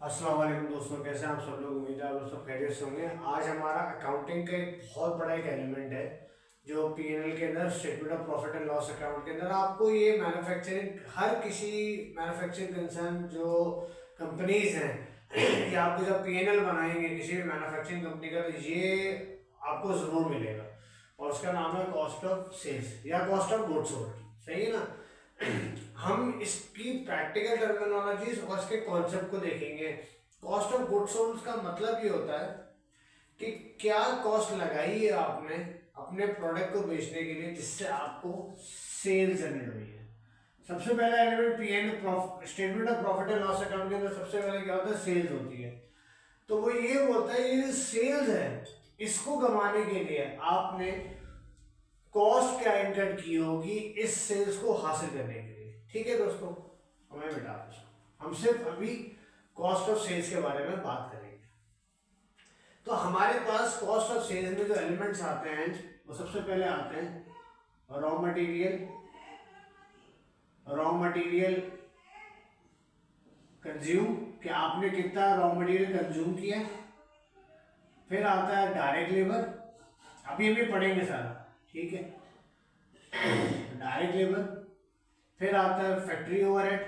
अस्सलाम वालेकुम दोस्तों, कैसे हैं आप सब लोग। उम्मीद है आप लोग सब खैरियत से होंगे। आज हमारा अकाउंटिंग का एक बहुत बड़ा एक एलिमेंट है जो पीएनएल के अंदर statement of profit and loss account के अंदर आपको ये मैन्युफैक्चरिंग हर किसी मैन्युफैक्चरिंग कंसर्न जो कंपनीज हैं ये आपको जब पीएनएल बनाएंगे किसी भी मैन्युफैक्चरिंग कंपनी का तो ये आपको जरूर मिलेगा और उसका नाम है कॉस्ट ऑफ सेल्स या कॉस्ट ऑफ गुड्स सोल्ड। सही है ना। हम इसकी प्रैक्टिकल टर्मिनोलॉजीज और इसके कॉन्सेप्ट को देखेंगे। कॉस्ट ऑफ गुड्स सोल्ड का मतलब ये होता है कि क्या कॉस्ट लगाई है आपने अपने प्रोडक्ट को बेचने के लिए जिससे आपको सेल जनरेट हुई है। सबसे पहला element PN statement of profit and loss account के अंदर सबसे पहले क्या होता है, सेल्स होती है। तो वो ये बोलता है ये सेल्स है, इसको कमाने के लिए आपने कॉस्ट क्या इनकर की होगी इस सेल्स को हासिल करने के लिए। ठीक है दोस्तों, हमें बेटा हम सिर्फ अभी कॉस्ट ऑफ सेल्स के बारे में बात करेंगे। तो हमारे पास कॉस्ट ऑफ सेल्स में जो एलिमेंट्स आते हैं वो सबसे पहले आते हैं रॉ मटेरियल कंज्यूम, कि आपने कितना रॉ मटेरियल कंज्यूम किया। फिर आता है डायरेक्ट लेबर, अभी अभी पढ़ेंगे सारा, ठीक है, डायरेक्ट लेबर। फिर आता है फैक्ट्री ओवरहेड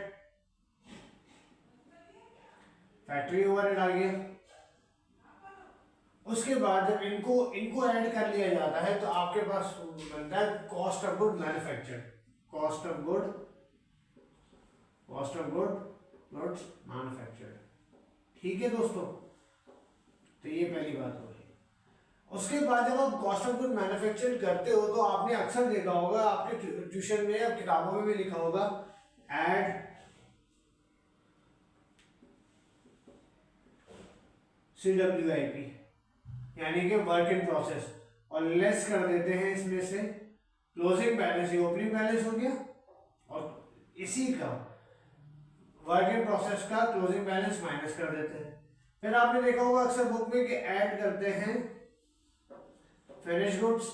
आ गया। उसके बाद जब इनको ऐड कर लिया जाता है तो आपके पास बनता है कॉस्ट ऑफ गुड मैन्युफैक्चर्ड। ठीक है दोस्तों, तो ये पहली बात हो गई। उसके बाद जब आप कॉस्ट ऑफ गुड मैन्युफैक्चर करते हो तो आपने अक्सर देखा होगा, आपके ट्यूशन में या किताबों में भी लिखा होगा एड CWIP, यानी कि वर्क इन प्रोसेस, और लेस कर देते हैं इसमें से क्लोजिंग बैलेंस, ये ओपनिंग बैलेंस हो गया, और इसी का वर्क इन प्रोसेस का क्लोजिंग बैलेंस माइनस कर देते हैं। फिर आपने देखा होगा अक्सर बुक में कि ऐड करते हैं फिनिश गुड्स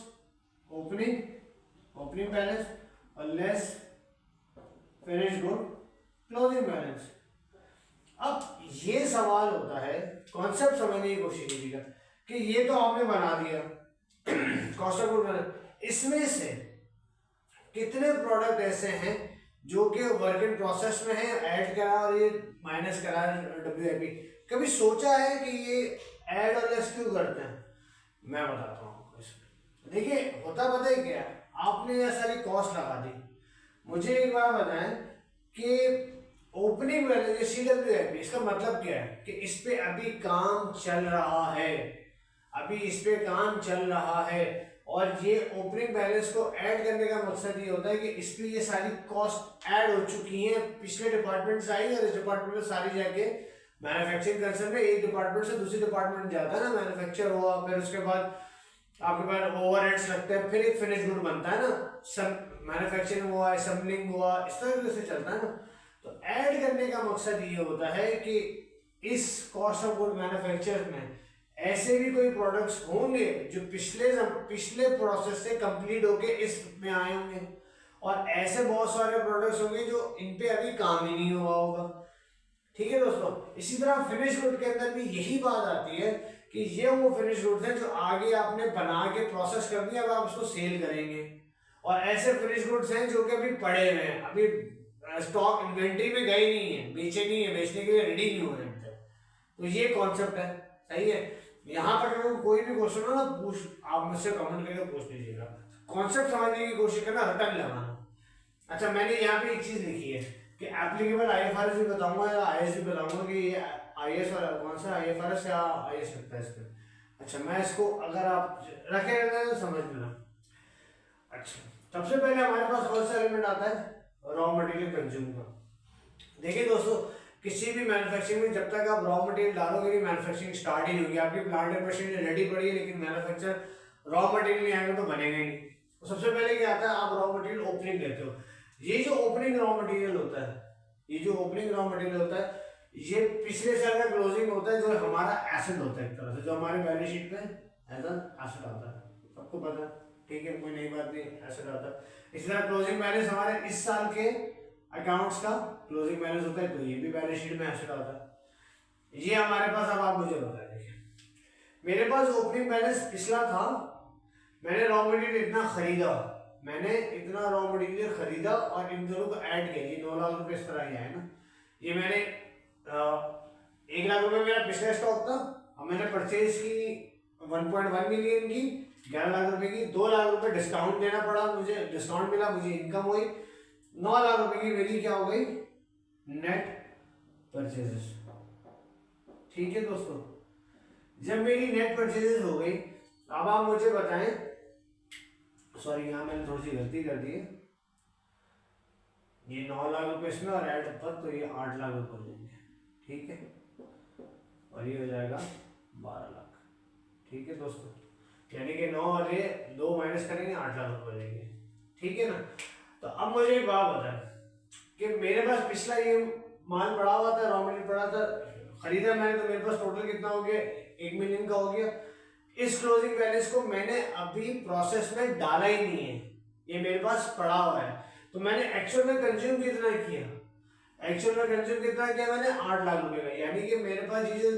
ओपनिंग बैलेंस और less finish good closing balance. अब ये सवाल होता है, कॉन्सेप्ट समझने की कोशिश कीजिएगा कि ये तो आपने बना दिया कॉस्ट ऑफ गुड, इसमें से कितने प्रोडक्ट ऐसे हैं जो कि वर्क इन प्रोसेस में है, ऐड करा और ये माइनस करा WIP। कभी सोचा है कि ये ऐड और लेस क्यों करते हैं? मैं बताता हूँ आपको इसमें। देखिए होता पता है क्या, आपने ये सारी कॉस्ट लगा दी। मुझे एक बार बताएं कि ओपनिंग बैलेंस CWIP, इसका मतलब क्या है कि इस पे अभी काम चल रहा है, और ये ओपनिंग बैलेंस को ऐड करने का मकसद ये होता है कि इस पे ये सारी कॉस्ट ऐड हो चुकी हैं, पिछले डिपार्टमेंट से आई और इस डिपार्टमेंट में सारी जाके मैन्युफैक्चरिंग कंसर्न में एक डिपार्टमेंट से दूसरी डिपार्टमेंट जाता है ना, मैन्युफैक्चर हुआ, फिर उसके बाद आपके पास ओवरहेड्स लगते हैं, फिर एक फिनिश गुड बनता है ना, सब मैन्युफैक्चरिंग हुआ, असेंबलिंग हुआ, इस तरह से चलता है ना। तो ऐड करने का मकसद ये होता है कि इस कॉस्ट ऑफ गुड मैन्युफैक्चर में ऐसे भी कोई प्रोडक्ट्स होंगे जो पिछले प्रोसेस से कंप्लीट होके इसमें आए होंगे, और ऐसे बहुत सारे प्रोडक्ट्स होंगे जो इन पे अभी काम ही नहीं हुआ होगा। ठीक है दोस्तों, इसी तरह फिनिश गुड के अंदर भी यही बात आती है कि ये वो फिनिश गुड्स हैं जो आगे आपने बना के प्रोसेस कर दिया, अब आप उसको सेल करेंगे, और ऐसे फिनिश गुड्स हैं जो कि अभी पड़े हुए हैं, अभी स्टॉक इन्वेंट्री में गए नहीं है, बेचे नहीं है, बेचने के लिए रेडी नहीं हुए हैं। तो ये कॉन्सेप्ट है। सही है। यहाँ पर अगर कोई भी क्वेश्चन हो ना, पूछ आप मुझसे कमेंट करके पूछ लीजिएगा। कॉन्सेप्ट समझने की कोशिश करना, हर टाइम लगाना। अच्छा, मैंने यहाँ पे एक चीज लिखी है कि एप्लीकेबल IFRS भी बताऊंगा या IAS भी बताऊंगा कि ये IAS और कौन सा IFRS या IAS लगता है इसमें। अच्छा, मैं इसको अगर आप रखे रहते हैं तो समझ लेना। अच्छा, सबसे पहले हमारे पास कौन सा एलिमेंट आता है, रॉ मटेरियल कंज्यूम का। देखिए दोस्तों, किसी भी मैन्युफैक्चरिंग में जब तक आप रॉ मटेरियल डालोगे नहीं, मैन्युफैक्चरिंग स्टार्ट ही नहीं होगी। आपकी प्लांट एंड मशीनरी रेडी पड़ी है लेकिन मैन्युफैक्चर रॉ मटेरियल नहीं आएगा तो बनेगा ही नहीं। तो सबसे पहले क्या आता है, आप रॉ मटेरियल ओपनिंग लेते हो। ये जो ओपनिंग रॉ मटेरियल होता है, ये पिछले साल का क्लोजिंग होता है, जो हमारा एसेट होता है एक तरह से, जो हमारे बैलेंस शीट में एज एन एसेट आता है, सबको पता है। ठीक है, कोई नई बात नहीं, एसेट आता है। इसी तरह क्लोजिंग बैलेंस हमारे इस साल के अकाउंट्स का क्लोजिंग बैलेंस होता है, तो ये भी बैलेंस शीट में एसेट आता है। ये हमारे पास, अब आप मुझे बता दीजिए, मेरे पास ओपनिंग बैलेंस पिछला था, मैंने रॉ मटेरियल इतना खरीदा, मैंने इतना रॉ मटेरियल खरीदा और इन दोनों को ऐड किया, ये 9 लाख रुपए इस तरह आया है ना। ये मैंने 1 लाख रुपए मेरा पिछला स्टॉक था, और मैंने परचेज की 1.1 मिलियन की 11 लाख रुपए की, 2 लाख रुपए डिस्काउंट देना पड़ा, मुझे डिस्काउंट मिला, मुझे इनकम हुई 9 लाख रुपए की, मेरी क्या हो गई नेट परचेजेस। ठीक है दोस्तों, जब मेरी नेट परचेजेस हो गई, अब आप मुझे बताएं, सॉरी यहाँ मैंने थोड़ी सी गलती कर दी है, ये 9 लाख रुपए इसमें और ऐड पर, तो ये 8 लाख रुपए हो जाएंगे। ठीक है, और ये हो जाएगा 12 लाख। ठीक है दोस्तों, यानी कि 9 और ये 2 माइनस करेंगे 8 लाख रुपए देंगे। ठीक है ना। तो अब मुझे एक बात बताएं कि मेरे पास पिछला ये माल पड़ा हुआ था, रॉ मटेरियल पड़ा था, खरीदा मैंने, तो मेरे पास टोटल कितना हो गया, 1 मिलियन का हो गया। इस क्लोजिंग बैलेंस को मैंने अभी प्रोसेस में डाला ही नहीं है, ये मेरे पास पड़ा हुआ है। तो मैंने एक्चुअल में कंज्यूम कितना किया, एक्चुअल में कंज्यूम कितना किया मैंने 8 लाख रुपए का, यानी कि मेरे पास ये जो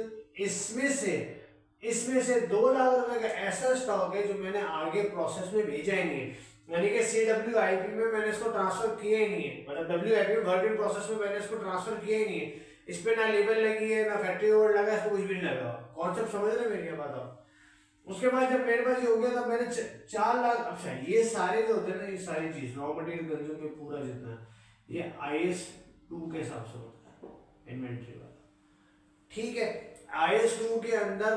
इसमें से 2 लाख रुपए का ऐसा स्टॉक है जो मैंने आगे प्रोसेस में भेजा ही नहीं है, यानी कि CWIP में मैंने इसको ट्रांसफर किया ही नहीं है, मतलब WIP वर्क इन प्रोसेस में मैंने इसको ट्रांसफर किया ही नहीं है। इस पे ना लेबल लगी है, ना फैक्ट्री ओवर लगा है, इसको कुछ भी नहीं लगा। कॉन्सेप्ट समझ रहे मेरी बात आप। उसके बाद जब मेरे पास ये हो गया तब मैंने 4 लाख, अच्छा ये सारे जो होते हैं ना, ये सारी चीज रॉ मटेरियल कंज्यूम में पूरा जितना है, ये IS2 के हिसाब से होता है इन्वेंट्री वाला। ठीक है, IS2 के अंदर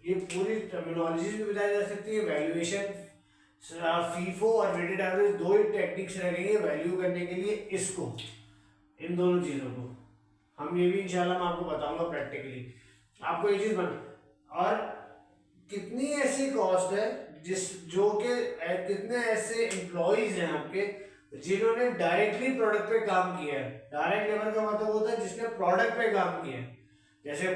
ये पूरी टर्मिनोलॉजी भी बताई जा सकती है, वैल्यूएशन, फीफो और वेटेड एवरेज, 2 ही टेक्निक्स रह गई है वैल्यू करने के लिए इसको, इन दोनों चीजों को हम ये भी इंशाल्लाह मैं आपको बताऊंगा प्रैक्टिकली, आपको ये चीज बना। और कितनी ऐसी कॉस्ट है जो कि कितने ऐसे एम्प्लॉइज हैं आपके जिन्होंने डायरेक्टली प्रोडक्ट पे काम किया है। डायरेक्ट लेबर का मतलब होता है जिसने प्रोडक्ट पे काम किया है, जैसे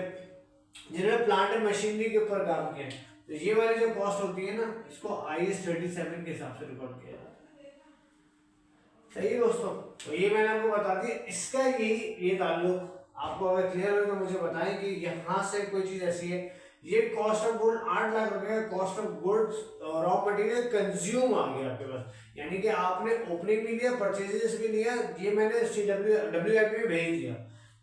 जिन्होंने प्लांट एंड मशीनरी के ऊपर काम किया है। तो ये वाली जो कॉस्ट होती है ना, इसको IS 37 के हिसाब से रिकॉर्ड किया जाता है। सही है दोस्तों, तो ये मैंने आपको बता दिया, इसका ये ताल्लुक आपको अगर क्लियर हो तो मुझे बताएं कि यहाँ से कोई चीज ऐसी है। ये कॉस्ट ऑफ गुड 8 लाख रुपए का cost of goods raw material consume आ गया आपके पास, यानी कि आपने ओपनिंग भी लिया, परचेजेस भी लिया, ये मैंने WIP में भेज दिया,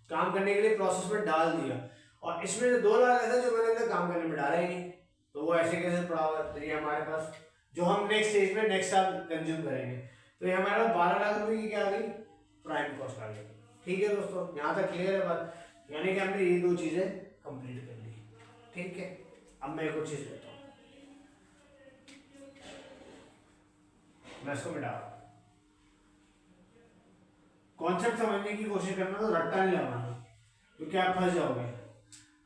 काम करने के लिए प्रोसेस में डाल दिया, और इसमें जो 2 लाख ऐसा जो मैंने अपने काम करने में डाला ही नहीं, तो वो ऐसे कैसे पड़ा हुआ है। तो ये हमारे पास जो हम नेक्स्ट स्टेज में नेक्स्ट साल कंज्यूम करेंगे, तो ये हमारे पास 12 लाख रुपए की क्या आ गई, प्राइम कॉस्ट आ गई। ठीक है दोस्तों, यहाँ तक क्लियर है बात, यानी कि हमने ये 2 चीजें कंप्लीट कर ली। ठीक है, अब मैं एक और चीज लेता हूँ, मैं इसको मिटा रहा हूँ। कॉन्सेप्ट समझने की कोशिश करना, तो रट्टा नहीं लगाना, क्योंकि आप फंस जाओगे।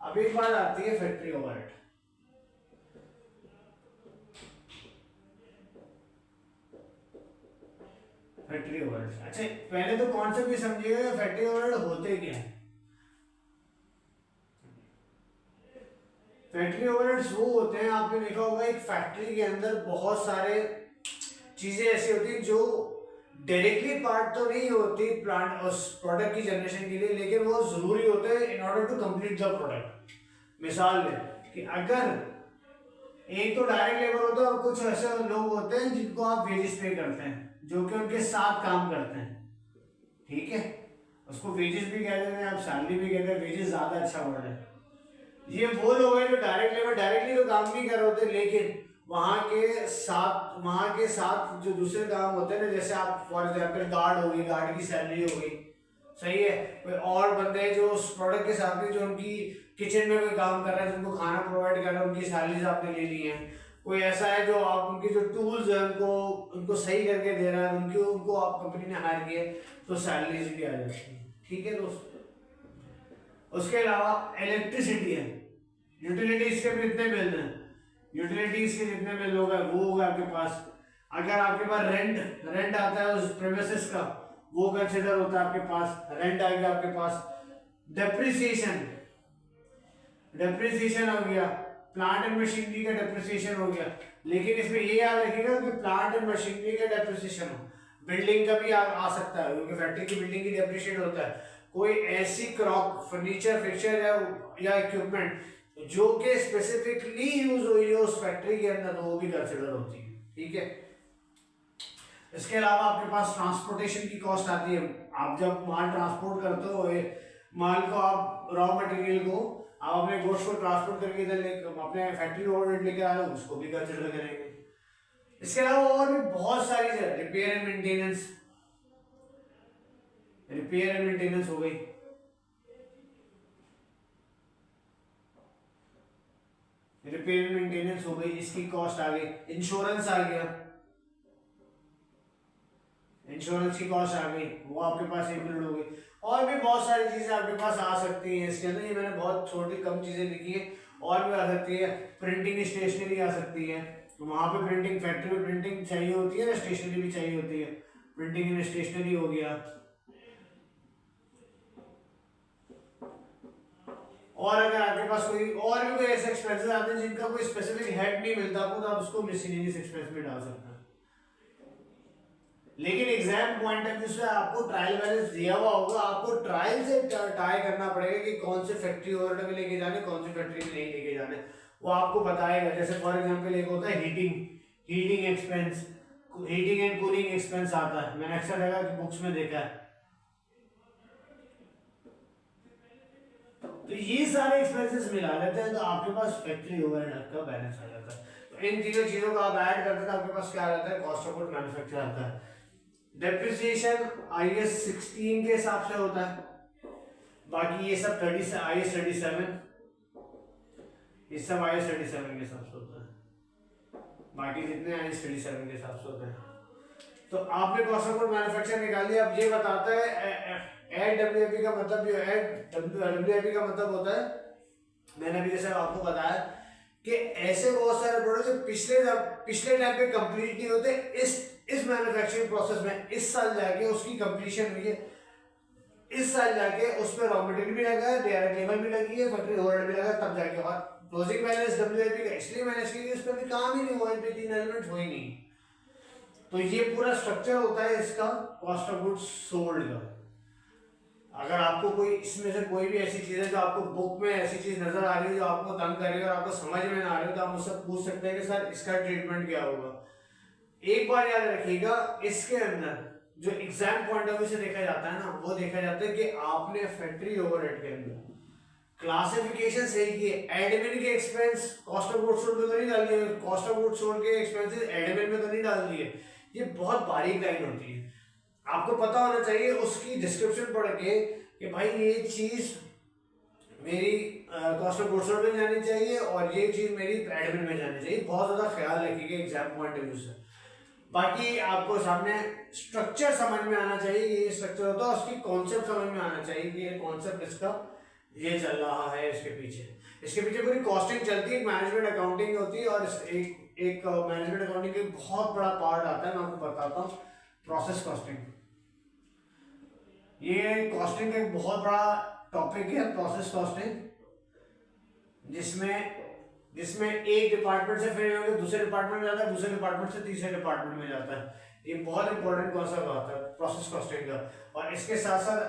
अब एक बात आती है फैक्ट्री ओवरहेड। फैक्ट्री ओवरहेड, अच्छा पहले तो कॉन्सेप्ट भी समझिएगा, फैक्ट्री ओवरहेड होते क्या है। फैक्ट्री ओवरहेड्स वो होते हैं, आपने देखा होगा एक फैक्ट्री के अंदर बहुत सारे चीजें ऐसी होती हैं जो डायरेक्टली पार्ट तो नहीं होती प्लांट उस प्रोडक्ट की जनरेशन के लिए, लेकिन वो जरूरी होते हैं in order to complete the product. मिसाल है कि अगर एक तो डायरेक्ट लेबर होता है और कुछ ऐसे लोग होते हैं जिनको आप वेजेस पे करते हैं, जो कि उनके साथ काम करते हैं। ठीक है, उसको वेजेस भी कहते हैं, आप सैलरी भी कहते हैं, वेजेस ज्यादा अच्छा वर्ड है। ये वो लोग हैं जो डायरेक्ट लेबर डायरेक्टली तो काम नहीं कर रहे होते, लेकिन वहां के साथ जो दूसरे काम होते हैं ना, जैसे आप फॉर एग्जाम्पल गार्ड होगी, गार्ड की सैलरी होगी, सही है, कोई और बंदे जो उस प्रोडक्ट के साथ में जो उनकी किचन में कोई काम कर रहा है, जिनको खाना प्रोवाइड कर रहा है, उनकी सैलरीज आपने ले ली है। कोई ऐसा है जो आप उनके जो टूल्स है उनको सही करके दे रहा है, उनको आप कंपनी ने हायर किया, तो सैलरीज भी आ जाती है। ठीक है दोस्तों, उसके अलावा इलेक्ट्रिसिटी है, यूटिलिटीज के भी इतने बिल हैं, यूटिलिटीज के जितने बिल होगा वो होगा आपके पास। अगर आपके पास रेंट आता है उस प्रीमिसेस का, वो कंसिडर होता है आपके पास, रेंट आएगा आपके पास। डेप्रिसिएशन हो गया, प्लांट एंड मशीनरी का डेप्रिसिएशन हो गया। लेकिन इसमें ये याद रखिएगा कि प्लांट एंड मशीनरी का डेप्रिसिएशन हो, बिल्डिंग का भी आ सकता है, क्योंकि फैक्ट्री की बिल्डिंग की डेप्रिशिएट होता है, कोई ऐसी क्रॉक फर्नीचर फिक्चर या इक्विपमेंट जो कि स्पेसिफिकली यूज हुई है उस फैक्ट्री के अंदर, तो वो भी कंसिडर होती है। ठीक है, इसके अलावा आपके पास ट्रांसपोर्टेशन की कॉस्ट आती है। आप जब माल ट्रांसपोर्ट करते हो, माल को आप रॉ मटेरियल को आप अपने गुड्स को ट्रांसपोर्ट करके इधर अपने फैक्ट्री ओवरहेड लेके आ रहे हो, उसको भी कंसिडर करेंगे। इसके अलावा और भी बहुत सारी चीजें, repair and maintenance, repair and maintenance हो गई, रिपेयर एंड मेंटेनेंस हो गई, इसकी कॉस्ट आ गई। इंश्योरेंस आ गया, इंश्योरेंस की कॉस्ट आ गई, वो आपके पास इंक्लूड हो गई। और भी बहुत सारी चीजें आपके पास आ सकती हैं इसके अंदर, ये मैंने बहुत छोटी कम चीजें लिखी है, और भी आ सकती है। प्रिंटिंग स्टेशनरी आ सकती है, तो वहां पे प्रिंटिंग फैक्ट्री में प्रिंटिंग चाहिए होती है ना, स्टेशनरी भी चाहिए होती है, प्रिंटिंग एंड स्टेशनरी हो गया। और अगर आपके पास कोई और भी कोई ऐसे एक्सपेंसेस आते हैं जिनका कोई स्पेसिफिक हेड नहीं मिलता आपको, तो आप उसको मिसलेनियस एक्सपेंस में डाल सकते हैं। लेकिन एग्जाम पॉइंट ऑफ व्यू से आपको ट्रायल बैलेंस दिया हुआ होगा, आपको ट्रायल से टाई करना पड़ेगा कि कौन से फैक्ट्री ओवरहेड में लेके जाने, कौन सी फैक्ट्री में नहीं लेके जाने, वो आपको बताएगा। जैसे फॉर एग्जांपल एक होता है heating expense, heating and cooling expense आता है, मैंने अक्सर जगह बुक्स में देखा है। तो ये सारे एक्सपेंसेस मिला लेते हैं, तो आपके पास फैक्ट्री ओवरहेड का बैलेंस आ जाता है। तो इन तीनों चीजों को आप ऐड करते हैं तो आपके पास क्या आ जाता है, कॉस्ट ऑफ गुड मैन्युफैक्चर आता है। डेप्रिसिएशन IAS 16 के हिसाब से होता है, बाकी ये सब IAS 37, ये सब IAS 37 के हिसाब से होता है, बाकी जितने IAS 37 के हिसाब से होते हैं। तो आपने कॉस्ट ऑफ गुड मैन्युफैक्चर निकाल लिया। अब ये बताता है AWIP का मतलब, WIP का मतलब होता है, मैंने अभी जैसे आपको बताया कि ऐसे बहुत सारे प्रोडक्ट जो पिछले टाइम पे कंप्लीट नहीं होते, इस मैन्युफैक्चरिंग प्रोसेस में इस साल जाके उसकी कंप्लीशन हुई है, इस साल जाके उस पर रॉ मटेरियल भी लगा है, डायरेक्ट लेबर भी लगी है, फैक्ट्री ओवरहेड भी लगा, तब जाके। और क्लोजिंग बैलेंस WIP का इसलिए मैंने इसकी उस पर भी काम ही नहीं हुआ, इन पे तीन एलिमेंट हुए नहीं। तो ये पूरा स्ट्रक्चर होता है इसका कॉस्ट ऑफ गुड्स सोल्ड का। अगर आपको कोई इसमें से कोई भी ऐसी चीज है जो आपको बुक में ऐसी चीज नजर आ रही है जो आपको तंग करेगा और आपको समझ में ना आ रही हो, तो आप मुझसे पूछ सकते हैं कि सर इसका ट्रीटमेंट क्या होगा। एक बार याद रखिएगा, इसके अंदर जो एग्जाम पॉइंट ऑफ व्यू से देखा जाता है ना, वो देखा जाता है कि आपने फैक्ट्री ओवरहेड के अंदर क्लासिफिकेशन सही की है। एडमिन के expense cost of goods sold में तो नहीं डाल दिए, कॉस्ट ऑफ गुड्स सोल्ड के एक्सपेंसेस एडमिन में तो नहीं डाल दिए। ये बहुत बारीक लाइन होती है, आपको पता होना चाहिए उसकी डिस्क्रिप्शन पढ़ के कि भाई ये चीज मेरी कॉस्ट ऑफ गुड्स सोल्ड में जानी चाहिए और ये चीज मेरी एडमिन में जानी चाहिए। बहुत ज्यादा ख्याल रखिएगा एग्जाम पॉइंट ऑफ व्यू से। बाकी आपको सामने स्ट्रक्चर समझ में आना चाहिए, ये स्ट्रक्चर होता है, उसकी कॉन्सेप्ट समझ में आना चाहिए कि ये कॉन्सेप्ट इसका ये चल रहा है, इसके पीछे पूरी कॉस्टिंग चलती है, मैनेजमेंट अकाउंटिंग होती है। और एक मैनेजमेंट अकाउंटिंग का बहुत बड़ा पार्ट आता है, मैं आपको बताता हूँ, प्रोसेस कॉस्टिंग। ये कॉस्टिंग का एक बहुत बड़ा टॉपिक है, प्रोसेस कॉस्टिंग, जिसमें एक डिपार्टमेंट से फिर दूसरे डिपार्टमेंट में जाता है, दूसरे डिपार्टमेंट से तीसरे डिपार्टमेंट में जाता है। ये बहुत इंपॉर्टेंट कॉन्सेप्ट आता है प्रोसेस कॉस्टिंग का। और इसके साथ साथ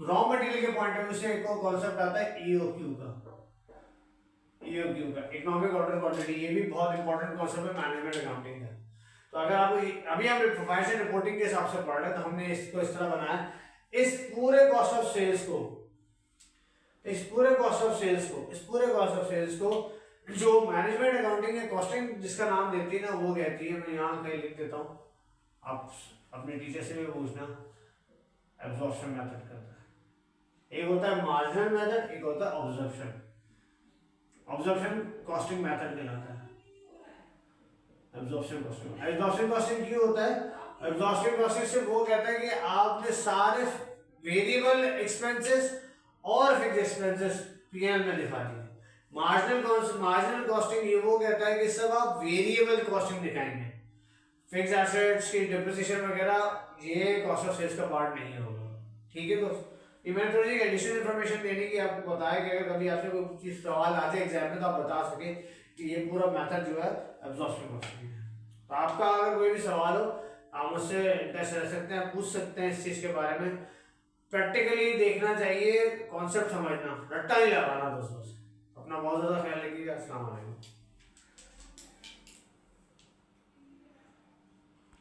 रॉ मटेरियल के पॉइंट ऑफ व्यू से एक और कॉन्सेप्ट आता है EOQ का, इकोनॉमिक ऑर्डर क्वांटिटी। ये भी बहुत इंपॉर्टेंट कॉन्सेप्ट है मैनेजमेंट अकाउंटिंग का। तो अगर आप अभी हम फाइनेंशियल रिपोर्टिंग के हिसाब से पढ़ रहे हैं, तो हमने इसको इस तरह बनाया, इस पूरे कॉस्ट ऑफ सेल्स को जो मैनेजमेंट अकाउंटिंग है कॉस्टिंग जिसका नाम देती है ना, वो कहती है, मैं यहाँ कहीं लिख देता हूँ, आप अपने टीचर से भी पूछना, एब्जॉर्प्शन मेथड करता है। एक होता है मार्जिनल मेथड, एक होता है ऑब्जर्प्शन कॉस्टिंग मेथड कहलाता है। एब्जॉर्प्शन कॉस्टिंग क्यों होता है? एब्जॉर्प्शन कॉस्टिंग से वो कहता है कि आपने सारे वेरिएबल एक्सपेंसेस और फिक्स्ड एक्सपेंसेस P&L में दिखा दिए। मार्जिनल कॉस्टिंग ये वो कहता है कि सब आप वेरिएबल कॉस्टिंग दिखाएंगे, फिक्स्ड एसेट्स की डिप्रिसिएशन वगैरह ये कॉस्ट ऑफ सेल्स का पार्ट नहीं होगा। ठीक है दोस्त, ये मैंने थोड़ी सी एडिशनल इन्फॉर्मेशन देने की आपको बताया कि अगर कभी आपसे कोई चीज सवाल आ जाए एग्जाम में तो आप बता सके कि ये पूरा मेथड जो है एब्जॉर्प्शन कॉस्टिंग है। तो आपका अगर कोई भी सवाल हो आप मुझसे इंटरेस्ट रह सकते हैं, पूछ सकते हैं इस चीज के बारे में। प्रैक्टिकली देखना चाहिए, कॉन्सेप्ट समझना, रट्टा नहीं लगाना दोस्तों से। अपना बहुत ज्यादा ख्याल रखिएगा। अस्सलाम वालेकुम।